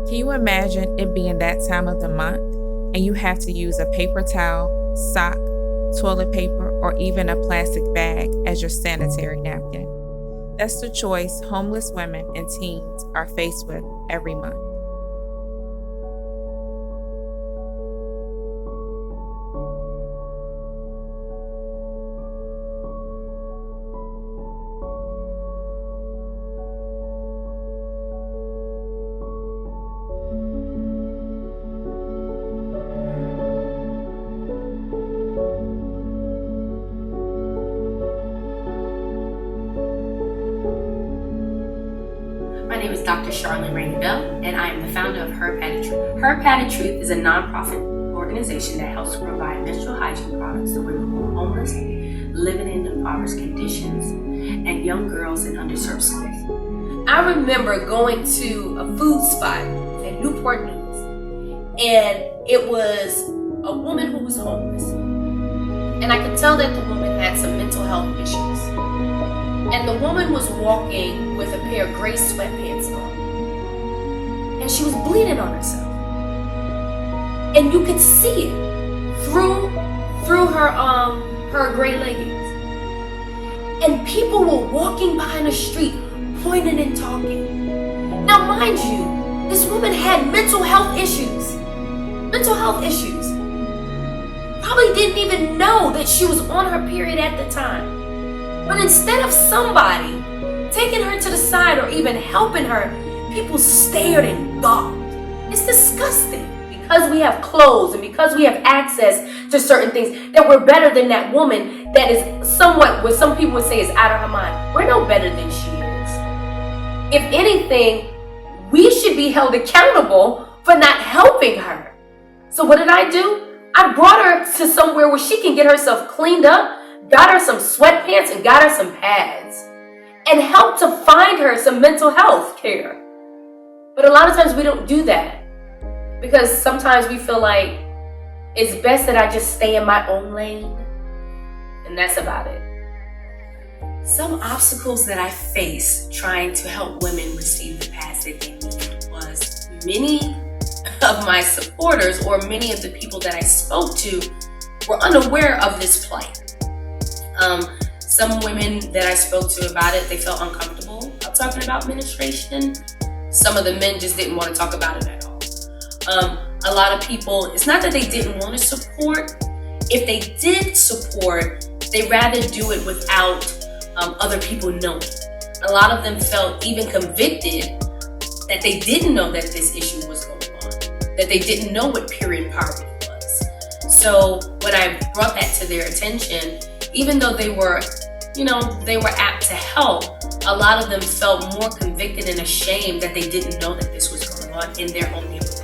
Can you imagine it being that time of the month and you have to use a paper towel, sock, toilet paper, or even a plastic bag as your sanitary napkin? That's the choice homeless women and teens are faced with every month. My name is Dr. Charlene Rainey Bell, and I am the founder of Her Padded Truth. Her Padded Truth is a nonprofit organization that helps provide menstrual hygiene products to women who are homeless, living in impoverished conditions, and young girls in underserved schools. I remember going to a food spot in Newport News, and it was a woman who was homeless. And I could tell that the woman had some mental health issues. And the woman was walking with a pair of gray sweatpants on. And she was bleeding on herself. And you could see it through her gray leggings. And people were walking behind the street, pointing and talking. Now mind you, this woman had mental health issues. Mental health issues. Probably didn't even know that she was on her period at the time. But instead of somebody taking her to the side or even helping her, people stared and gawked. It's disgusting. Because we have clothes and because we have access to certain things, that we're better than that woman that is somewhat, what some people would say is out of her mind. We're no better than she is. If anything, we should be held accountable for not helping her. So what did I do? I brought her to somewhere where she can get herself cleaned up, got her some sweatpants and got her some pads, and helped to find her some mental health care. But a lot of times we don't do that because sometimes we feel like it's best that I just stay in my own lane, and that's about it. Some obstacles that I faced trying to help women receive the pads that they need was many of my supporters or many of the people that I spoke to were unaware of this plight. Some women that I spoke to about it, they felt uncomfortable talking about menstruation. Some of the men just didn't want to talk about it at all. A lot of people, it's not that they didn't want to support. If they did support, they'd rather do it without other people knowing. A lot of them felt even convicted that they didn't know that this issue was going on, that they didn't know what period poverty was. So when I brought that to their attention, even though they were apt to help, a lot of them felt more convicted and ashamed that they didn't know that this was going on in their own neighborhood.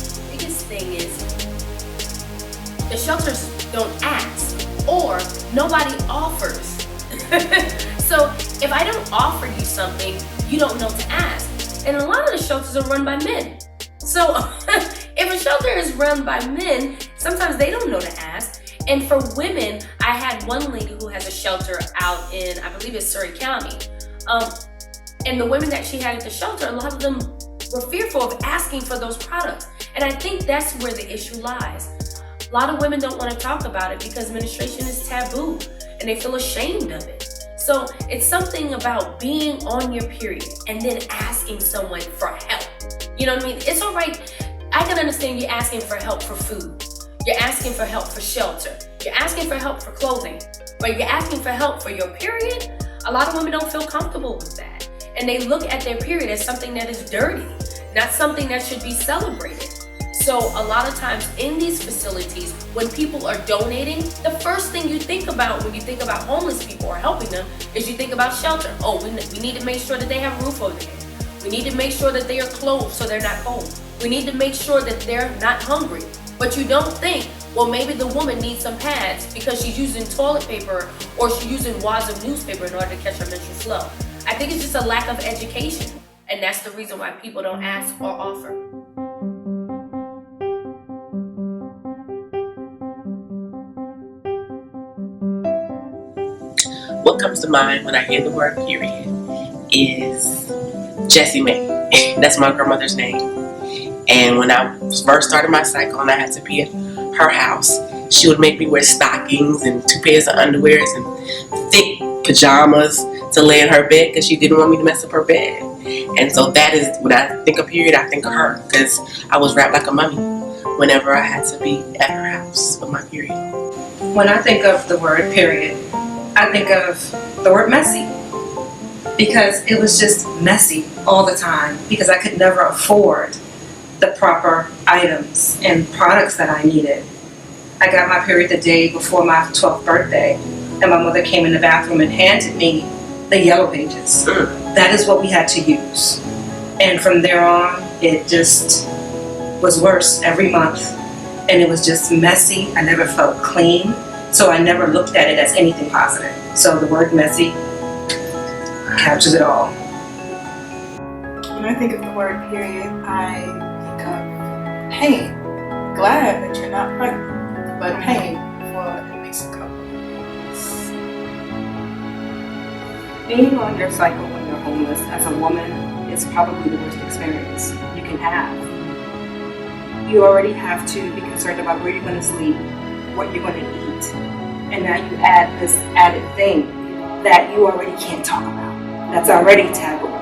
The biggest thing is the shelters don't ask, or nobody offers. So if I don't offer you something, you don't know to ask. And a lot of the shelters are run by men. So if a shelter is run by men, sometimes they don't know to ask. And for women, I had one lady who has a shelter out in, I believe it's Surrey County. And the women that she had at the shelter, a lot of them were fearful of asking for those products. And I think that's where the issue lies. A lot of women don't want to talk about it because menstruation is taboo and they feel ashamed of it. So it's something about being on your period and then asking someone for help. You know what I mean? It's all right. I can understand you asking for help for food. You're asking for help for shelter. You're asking for help for clothing. But you're asking for help for your period? A lot of women don't feel comfortable with that. And they look at their period as something that is dirty, not something that should be celebrated. So a lot of times in these facilities, when people are donating, the first thing you think about when you think about homeless people or helping them is you think about shelter. Oh, we need to make sure that they have a roof over their head. We need to make sure that they are clothed so they're not cold. We need to make sure that they're not hungry. But you don't think, well, maybe the woman needs some pads because she's using toilet paper or she's using wads of newspaper in order to catch her menstrual flow. I think it's just a lack of education. And that's the reason why people don't ask or offer. What comes to mind when I hear the word period is Jessie Mae. That's my grandmother's name. And when I first started my cycle and I had to be at her house, she would make me wear stockings and 2 pairs of underwears and thick pajamas to lay in her bed because she didn't want me to mess up her bed. And so that is, when I think of period, I think of her, because I was wrapped like a mummy whenever I had to be at her house for my period. When I think of the word period, I think of the word messy, because it was just messy all the time, because I could never afford the proper items and products that I needed. I got my period the day before my 12th birthday, and my mother came in the bathroom and handed me the yellow pages. That is what we had to use. And from there on, it just was worse every month. And it was just messy. I never felt clean. So I never looked at it as anything positive. So the word messy captures it all. When I think of the word period, I think of pain. Glad that you're not pregnant, but pain for at least a couple of months. Being on your cycle when you're homeless as a woman is probably the worst experience you can have. You already have to be concerned about where you're going to sleep, what you're going to eat, and now you add this added thing that you already can't talk about. That's already taboo.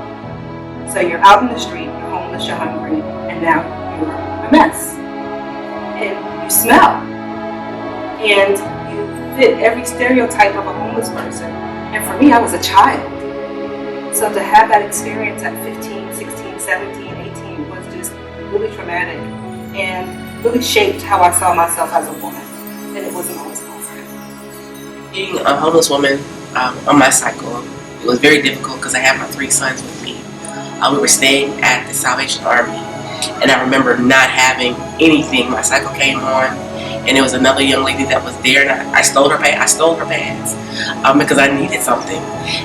So you're out in the street, you're homeless, you're hungry, and now you're a mess. And you smell. And you fit every stereotype of a homeless person. And for me, I was a child. So to have that experience at 15, 16, 17, 18 was just really traumatic and really shaped how I saw myself as a woman. And it wasn't always positive. Being a homeless woman on my cycle, it was very difficult because I had my 3 sons with me. We were staying at the Salvation Army, and I remember not having anything. My cycle came on, and there was another young lady that was there, and I stole her pads because I needed something.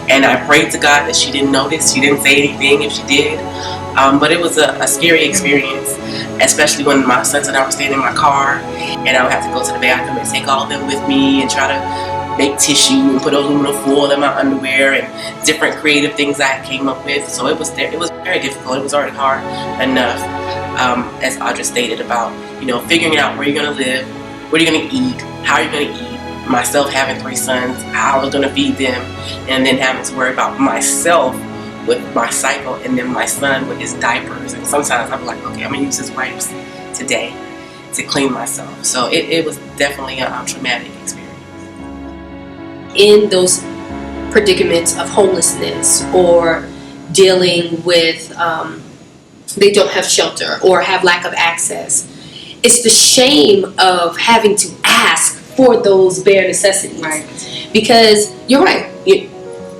And I prayed to God that she didn't notice. She didn't say anything if she did. But it was a scary experience, especially when my sons and I were staying in my car, and I would have to go to the bathroom and take all of them with me and try to make tissue and put aluminum foil in my underwear and different creative things I came up with. So it was very difficult. It was already hard enough, as Audra stated, about figuring out where you're going to live, what you're going to eat, how you're going to eat. Myself having 3 sons, how I was going to feed them, and then having to worry about myself with my cycle, and then my son with his diapers. And sometimes I'm like, okay, I'm going to use his wipes today to clean myself. So it was definitely a traumatic experience. In those predicaments of homelessness or dealing with they don't have shelter or have lack of access, it's the shame of having to ask for those bare necessities. Right. Because you're right,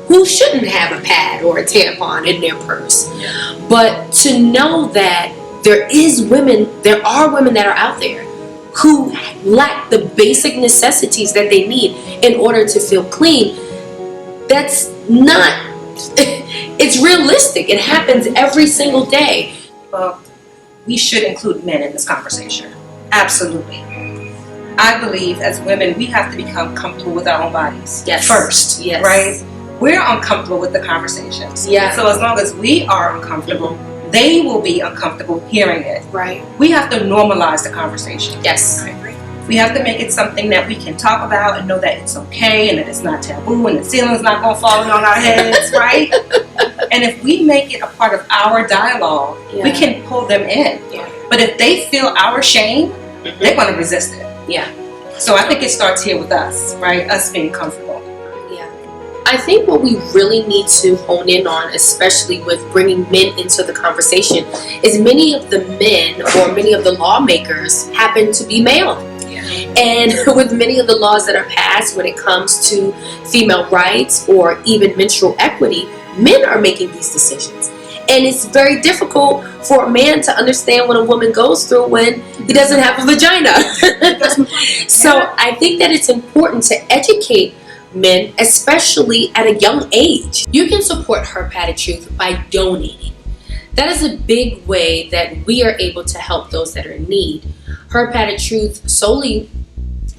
who shouldn't have a pad or a tampon in their purse? Yeah. But to know that there are women that are out there who lack the basic necessities that they need in order to feel clean, that's not, it's realistic. It happens every single day. Well, we should include men in this conversation. Absolutely. I believe as women, we have to become comfortable with our own bodies first, right? We're uncomfortable with the conversations. Yeah. So as long as we are uncomfortable, they will be uncomfortable hearing it. Right. We have to normalize the conversation. Yes. I agree. We have to make it something that we can talk about and know that it's okay and that it's not taboo and the ceiling's not going to fall in on our heads, right? And if we make it a part of our dialogue, we can pull them in. Yeah. But if they feel our shame, they're going to resist it. Yeah. So I think it starts here with us, right? Us being comfortable. Yeah. I think what we really need to hone in on, especially with bringing men into the conversation, is many of the men or many of the lawmakers happen to be male. Yeah. And with many of the laws that are passed when it comes to female rights or even menstrual equity, men are making these decisions. And it's very difficult for a man to understand what a woman goes through when he doesn't have a vagina. So I think that it's important to educate men, especially at a young age. You can support Her Padded Truth by donating. That is a big way that we are able to help those that are in need. Her Padded Truth solely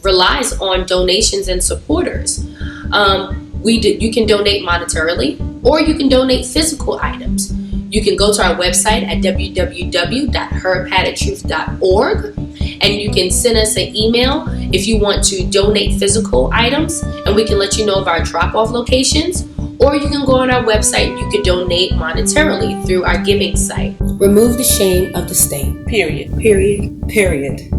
relies on donations and supporters. You can donate monetarily, or you can donate physical items. You can go to our website at www.herpaddedtruth.org, and you can send us an email if you want to donate physical items, and we can let you know of our drop-off locations. Or you can go on our website, you can donate monetarily through our giving site. Remove the shame of the stain. Period. Period. Period.